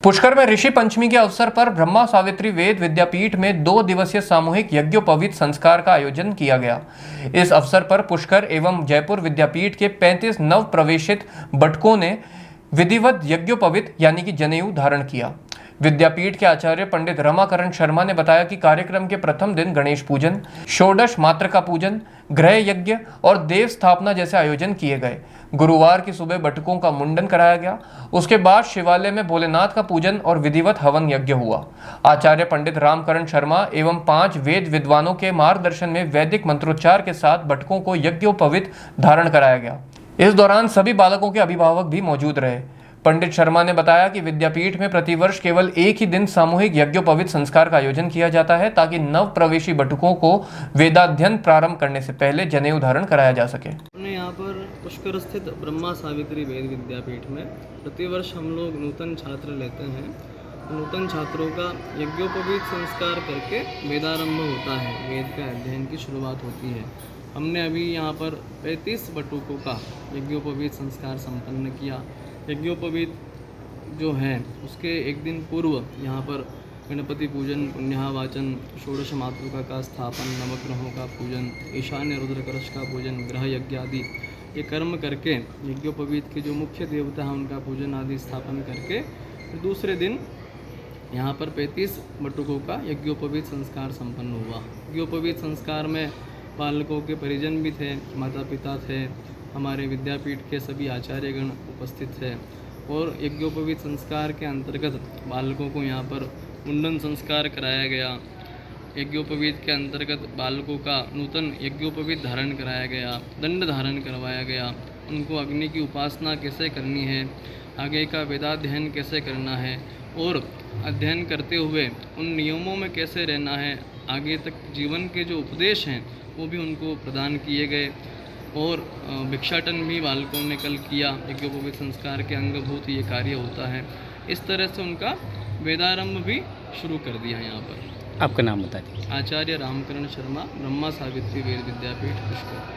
पुष्कर में ऋषि पंचमी के अवसर पर ब्रह्मा सावित्री वेद विद्यापीठ में 2 दिवसीय सामूहिक यज्ञोपवीत संस्कार का आयोजन किया गया। इस अवसर पर पुष्कर एवं जयपुर विद्यापीठ के 35 नव प्रवेशित बटकों ने विधिवत यज्ञोपवीत यानी कि जनेऊ धारण किया। विद्यापीठ के आचार्य पंडित रमाकरण शर्मा ने बताया कि कार्यक्रम के प्रथम दिन गणेश पूजन, षोडश मातृका पूजन, ग्रह यज्ञ और देव स्थापना जैसे आयोजन किए गए। गुरुवार की सुबह बटकों का मुंडन कराया गया। उसके बाद शिवालय में भोलेनाथ का पूजन और विधिवत हवन यज्ञ हुआ। आचार्य पंडित रामकरण शर्मा एवं 5 वेद विद्वानों के मार्गदर्शन में वैदिक मंत्रोच्चार के साथ बटकों को यज्ञोपवीत धारण कराया गया। इस दौरान सभी बालकों के अभिभावक भी मौजूद रहे। पंडित शर्मा ने बताया कि विद्यापीठ में प्रतिवर्ष केवल एक ही दिन सामूहिक यज्ञोपवीत संस्कार का आयोजन किया जाता है ताकि नव प्रवेशी बटुकों को वेदाध्ययन प्रारंभ करने से पहले जनेऊ धारण कराया जा सके। हमने यहाँ पर पुष्कर स्थित ब्रह्मा सावित्री वेद विद्यापीठ में प्रतिवर्ष हम लोग नूतन छात्र लेते हैं। नूतन छात्रों का यज्ञोपवीत संस्कार करके वेदारंभ होता है, वेद का अध्ययन की शुरुआत होती है। हमने अभी यहाँ पर 35 बटुकों का यज्ञोपवीत संस्कार संपन्न किया। यज्ञोपवीत जो है उसके एक दिन पूर्व यहाँ पर गणपति पूजन, पुण्याहवाचन, षोडश मातृका का स्थापन, नवग्रहों का पूजन, ईशान्य रुद्र कलश का पूजन, ग्रह यज्ञ आदि ये कर्म करके यज्ञोपवीत के जो मुख्य देवता हैं उनका पूजन आदि स्थापन करके फिर दूसरे दिन यहाँ पर 35 बटुकों का यज्ञोपवीत संस्कार संपन्न हुआ। यज्ञोपवीत संस्कार में बालकों के परिजन भी थे, माता पिता थे, हमारे विद्यापीठ के सभी आचार्यगण उपस्थित थे और यज्ञोपवीत संस्कार के अंतर्गत बालकों को यहाँ पर मुंडन संस्कार कराया गया। यज्ञोपवीत के अंतर्गत बालकों का नूतन यज्ञोपवीत धारण कराया गया, दंड धारण करवाया गया, उनको अग्नि की उपासना कैसे करनी है, आगे का वेदाध्ययन कैसे करना है और अध्ययन करते हुए उन नियमों में कैसे रहना है, आगे तक जीवन के जो उपदेश हैं वो भी उनको प्रदान किए गए। और भिक्षाटन भी बालकों ने कल किया। यज्ञोपवीत संस्कार के अंगभूत ये कार्य होता है। इस तरह से उनका वेदारंभ भी शुरू कर दिया। यहाँ पर आपका नाम बता दीजिए। आचार्य रामकरण शर्मा, ब्रह्मा सावित्री वेद विद्यापीठ पुष्कर।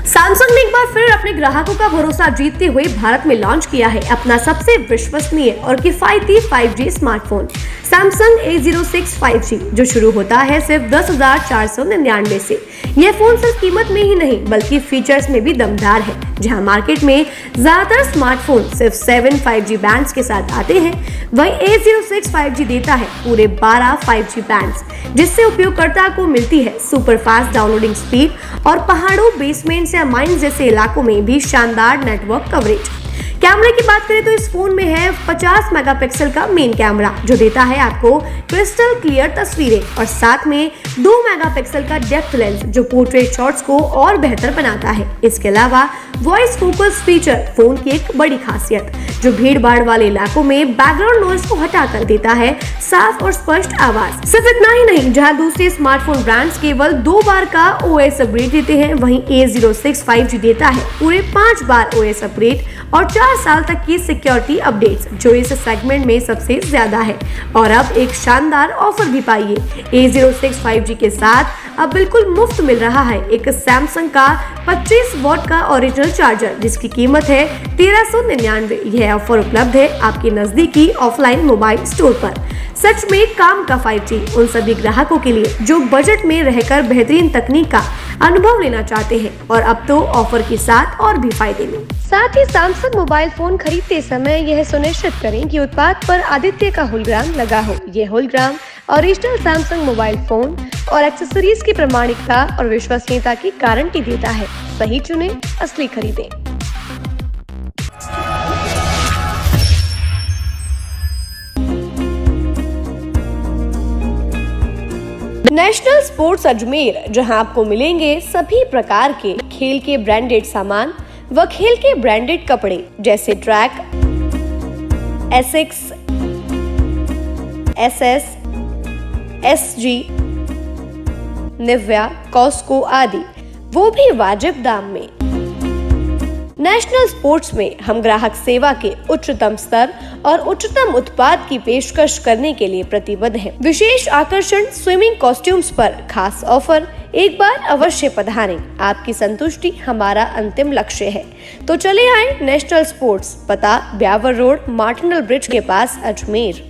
सैमसंग ने एक बार फिर अपने ग्राहकों का भरोसा जीतते हुए भारत में लॉन्च किया है अपना सबसे विश्वसनीय और किफायती 5G smartphone Samsung A06 5G, जो शुरू होता है सिर्फ 10,499 से। यह फोन सिर्फ कीमत में ही नहीं बल्कि फीचर्स में भी दमदार है। जहां मार्केट में ज्यादातर स्मार्टफोन सिर्फ 7 5G बैंड्स के साथ आते हैं, वहीं A06 5G देता है पूरे 12 5G बैंड्स, जिससे उपयोगकर्ता को मिलती है सुपर फास्ट डाउनलोडिंग स्पीड और पहाड़ों, बेसमेंट्स या माइंस जैसे इलाकों में भी शानदार नेटवर्क कवरेज। कैमरे की बात करें तो इस फोन में है 50 मेगापिक्सल का मेन कैमरा, जो देता है आपको क्रिस्टल क्लियर तस्वीरें और साथ में 2 मेगापिक्सल का डेप्थ लेंस, जो पोर्ट्रेट शॉट्स को और बेहतर बनाता है। इसके अलावा वॉइस फोकस फीचर फोन की एक बड़ी खासियत, जो भीड़ भाड़ वाले इलाकों में बैकग्राउंड नॉइज को हटाकर देता है साफ और स्पष्ट आवाज। सिर्फ इतना ही नहीं, जहां दूसरे स्मार्टफोन ब्रांड्स केवल 2 बार का OS अपग्रेड देते हैं, वहीं A06 5G देता है पूरे 5 बार OS अपग्रेड और 4 साल तक की सिक्योरिटी अपडेट्स, जो इस सेगमेंट में सबसे ज्यादा है। और अब एक शानदार ऑफर भी पाइए। A06 5G के साथ अब बिल्कुल मुफ्त मिल रहा है एक सैमसंग का 25 वॉट का ओरिजिनल चार्जर, जिसकी कीमत है 1399। यह ऑफर उपलब्ध है आपके नजदीकी ऑफलाइन मोबाइल स्टोर पर। सच में काम का 5G उन सभी ग्राहकों के लिए जो बजट में रहकर बेहतरीन तकनीक का अनुभव लेना चाहते हैं, और अब तो ऑफर के साथ और भी फायदे में। साथ ही सैमसंग मोबाइल फोन खरीदते समय यह सुनिश्चित करें कि उत्पाद पर आदित्य का होलोग्राम लगा हो। यह hologram original Samsung mobile phone और एक्सेसरीज की प्रामाणिकता और विश्वसनीयता की गारंटी देता है। सही चुने, असली खरीदें। नेशनल स्पोर्ट्स अजमेर, जहां आपको मिलेंगे सभी प्रकार के खेल के ब्रांडेड सामान व खेल के ब्रांडेड कपड़े, जैसे track, Asics, SS, SG, Nivia, Cosco आदि, वो भी वाजिब दाम में। नेशनल स्पोर्ट्स में हम ग्राहक सेवा के उच्चतम स्तर और उच्चतम उत्पाद की पेशकश करने के लिए प्रतिबद्ध हैं। विशेष आकर्षण स्विमिंग कॉस्ट्यूम्स पर खास ऑफर, एक बार अवश्य पधारें, आपकी संतुष्टि हमारा अंतिम लक्ष्य है। तो चले आए नेशनल स्पोर्ट्स, पता ब्यावर रोड, मार्टिनल ब्रिज के पास, अजमेर।